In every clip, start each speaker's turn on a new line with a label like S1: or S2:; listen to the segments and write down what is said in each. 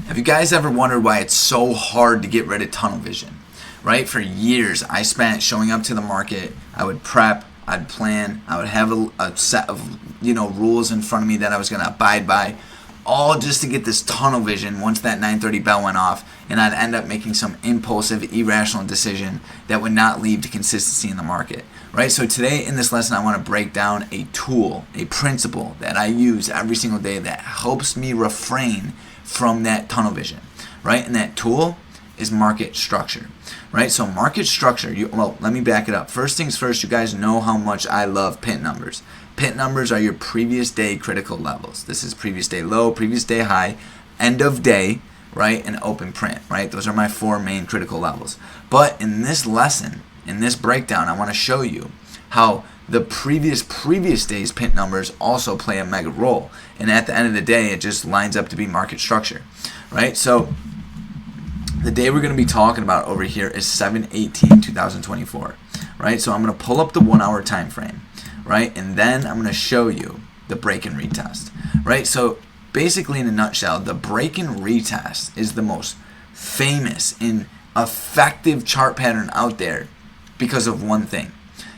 S1: Have you guys ever wondered why it's so hard to get rid of tunnel vision? Right? For years, I spent showing up to the market. I would prep, I'd plan, I would have a set of rules in front of me that I was going to abide by, all just to get this tunnel vision once that 9:30 bell went off, and I'd end up making some impulsive, irrational decision that would not lead to consistency in the market. Right? So today in this lesson, I want to break down a tool, a principle that I use every single day that helps me refrain from that tunnel vision, right? And that tool is market structure, right? So market structure, let me back it up. First things first, you guys know how much I love pit numbers. Pit numbers are your previous day critical levels. This is previous day low, previous day high, end of day, right? And open print, right? Those are my 4 main critical levels. But in this lesson, in this breakdown, I want to show you how the previous day's pit numbers also play a mega role. And at the end of the day, it just lines up to be market structure, right? So the day we're going to be talking about over here is 7/18/2024, right? So I'm going to pull up the 1 hour time frame, right? And then I'm going to show you the break and retest, right? So basically in a nutshell, the break and retest is the most famous and effective chart pattern out there because of one thing.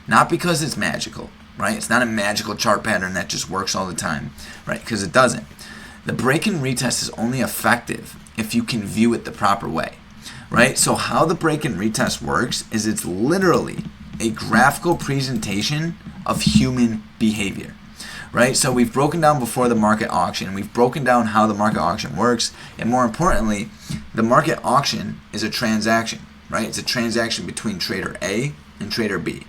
S1: Not because it's magical, right? It's not a magical chart pattern that just works all the time, right? Because it doesn't. The break and retest is only effective if you can view it the proper way, right? So how the break and retest works is it's literally a graphical presentation of human behavior, right? So we've broken down before the market auction. We've broken down how the market auction works. And more importantly, the market auction is a transaction, right? It's a transaction between trader A and trader B.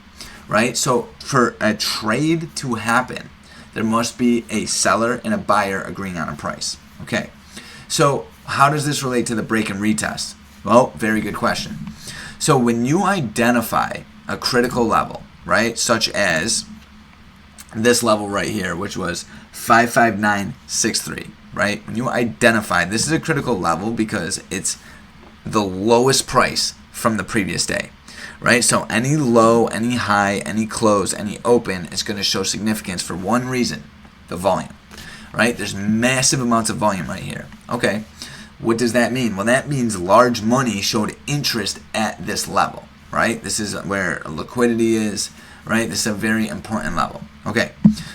S1: Right? So for a trade to happen, there must be a seller and a buyer agreeing on a price. Okay. So how does this relate to the break and retest? Well, very good question. So when you identify a critical level, right, such as this level right here, which was 55963, right? When you identify this is a critical level because it's the lowest price from the previous day. Right, so any low, any high, any close, any open is going to show significance for one reason, the volume. Right, there's massive amounts of volume right here. Okay, what does that mean? Well, that means large money showed interest at this level. Right, this is where liquidity is. Right, this is a very important level. Okay,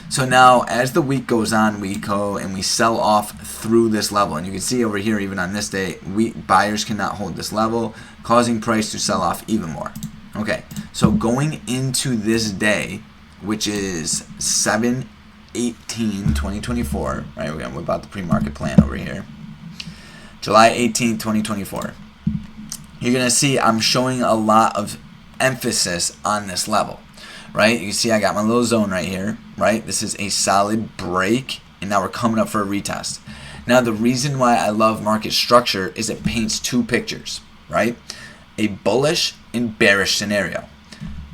S1: so now as the week goes on, we go and we sell off through this level, and you can see over here, even on this day, buyers cannot hold this level, causing price to sell off even more. Okay, so going into this day, which is 7/18/2024, right? We're going to whip out the pre-market plan over here. July 18th, 2024. You're going to see I'm showing a lot of emphasis on this level, right? You can see I got my little zone right here, right? This is a solid break, and now we're coming up for a retest. Now, the reason why I love market structure is it paints 2 pictures, right? A bullish and bearish scenario.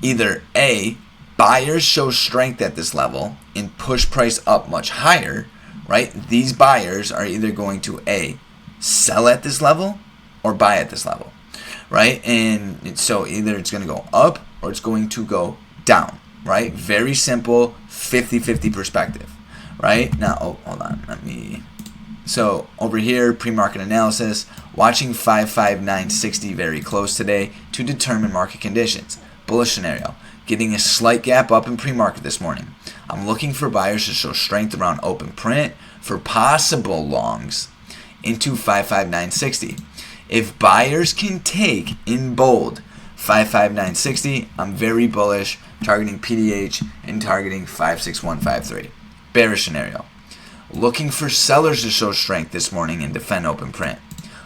S1: Either A, buyers show strength at this level and push price up much higher, right? These buyers are either going to A, sell at this level or buy at this level, right? And so either it's going to go up or it's going to go down, right? Very simple 50-50 perspective, right? Now, hold on, so over here, pre-market analysis, watching 55960 very close today to determine market conditions. Bullish scenario, getting a slight gap up in pre-market this morning. I'm looking for buyers to show strength around open print for possible longs into 55960. If buyers can take in bold 55960, I'm very bullish, targeting PDH and targeting 56153. Bearish scenario, looking for sellers to show strength this morning and defend open print,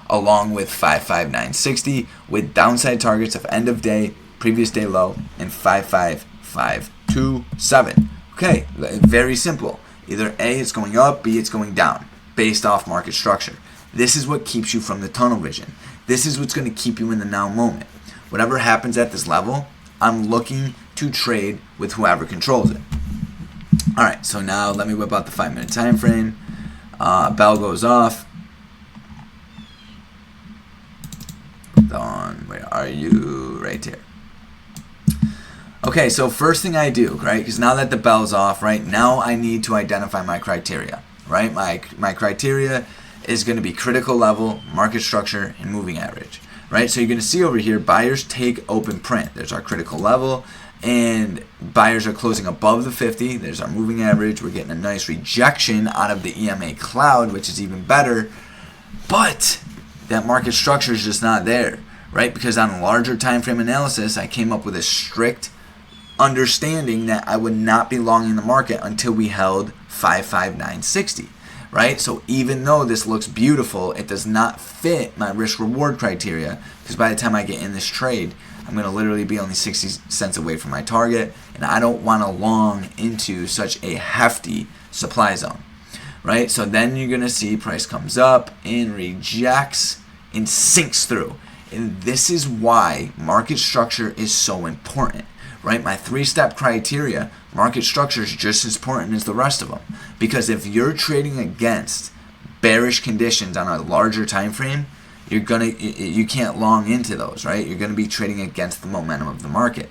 S1: along with 55960 with downside targets of end of day, previous day low, and 55527. Okay, very simple. Either A, it's going up, B, it's going down, based off market structure. This is what keeps you from the tunnel vision. This is what's going to keep you in the now moment. Whatever happens at this level, I'm looking to trade with whoever controls it. All right, so now let me whip out the 5-minute time frame. Bell goes off. Dawn, where are you? Right here. Okay, so first thing I do, right, because now that the bell's off, right, now I need to identify my criteria, right? My criteria is going to be critical level, market structure, and moving average, right? So you're going to see over here, buyers take open print. There's our critical level, and buyers are closing above the 50. There's our moving average. We're getting a nice rejection out of the EMA cloud, which is even better, but that market structure is just not there, right? Because on larger time frame analysis, I came up with a strict understanding that I would not be longing the market until we held 55960, right? So even though this looks beautiful, it does not fit my risk reward criteria, because by the time I get in this trade, I'm going to literally be only 60 cents away from my target, and I don't want to long into such a hefty supply zone, right? So then you're going to see price comes up and rejects and sinks through. And this is why market structure is so important, right? My 3-step criteria, market structure is just as important as the rest of them. Because if you're trading against bearish conditions on a larger time frame, you can't long into those, right? You're going to be trading against the momentum of the market,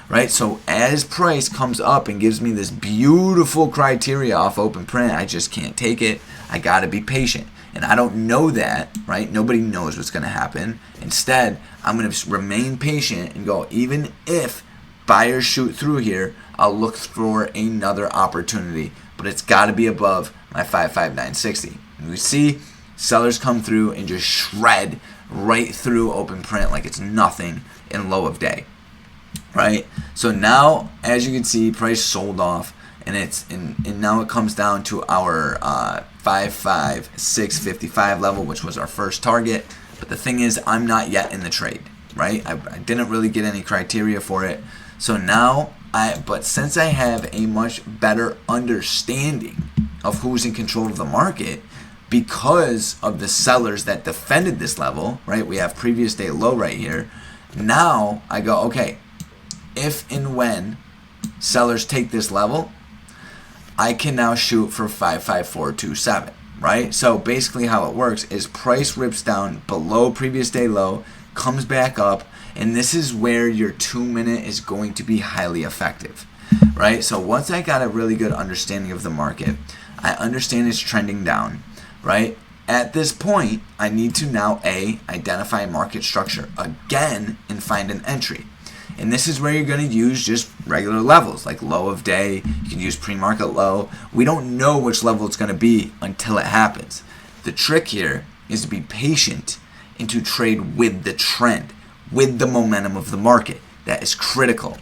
S1: right? So as price comes up and gives me this beautiful criteria off open print, I just can't take it. I got to be patient. And I don't know that, right? Nobody knows what's going to happen. Instead, I'm going to remain patient and go, even if buyers shoot through here, I'll look for another opportunity. But it's got to be above my 55960. And we see sellers come through and just shred right through open print like it's nothing in low of day, right? So now, as you can see, price sold off, and now it comes down to our 55655 level, which was our first target. But the thing is, I'm not yet in the trade, right? I didn't really get any criteria for it. So now, but since I have a much better understanding of who's in control of the market, because of the sellers that defended this level, right? We have previous day low right here. Now I go, okay, if and when sellers take this level, I can now shoot for 55427, right? So basically how it works is price rips down below previous day low, comes back up, and this is where your 2-minute is going to be highly effective, right? So once I got a really good understanding of the market, I understand it's trending down, right? At this point, I need to now identify market structure again and find an entry. And this is where you're going to use just regular levels, like low of day. You can use pre-market low. We don't know which level it's going to be until it happens. The trick here is to be patient and to trade with the trend, with the momentum of the market. That is critical,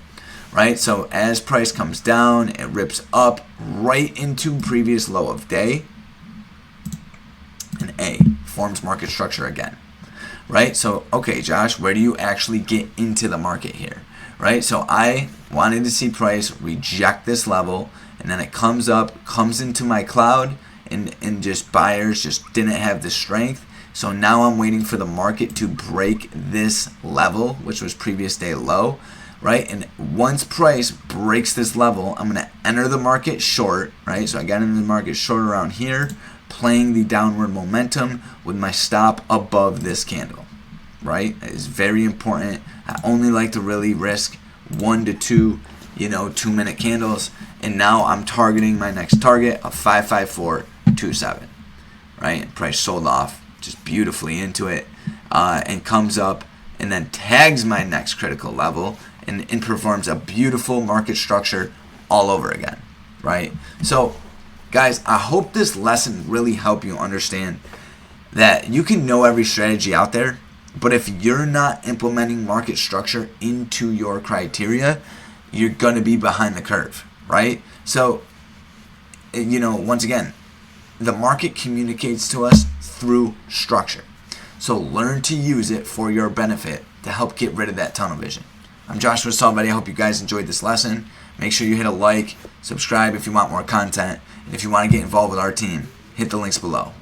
S1: right? So as price comes down, it rips up right into previous low of day, and A forms market structure again. Right? So, okay, Josh, where do you actually get into the market here? Right? So I wanted to see price reject this level, and then it comes up, comes into my cloud, and just buyers just didn't have the strength. So now I'm waiting for the market to break this level, which was previous day low, right? And once price breaks this level, I'm going to enter the market short, right? So I got into the market short around here, playing the downward momentum with my stop above this candle, right? It is very important. I only like to really risk 1 to 2, 2-minute candles, and now I'm targeting my next target of 55427, right? And price sold off just beautifully into it, and comes up and then tags my next critical level and performs a beautiful market structure all over again, right? So guys, I hope this lesson really helped you understand that you can know every strategy out there, but if you're not implementing market structure into your criteria, you're going to be behind the curve, right? So, once again, the market communicates to us through structure. So learn to use it for your benefit to help get rid of that tunnel vision. I'm Joshua Salvetti. I hope you guys enjoyed this lesson. Make sure you hit a like, subscribe if you want more content, and if you want to get involved with our team, hit the links below.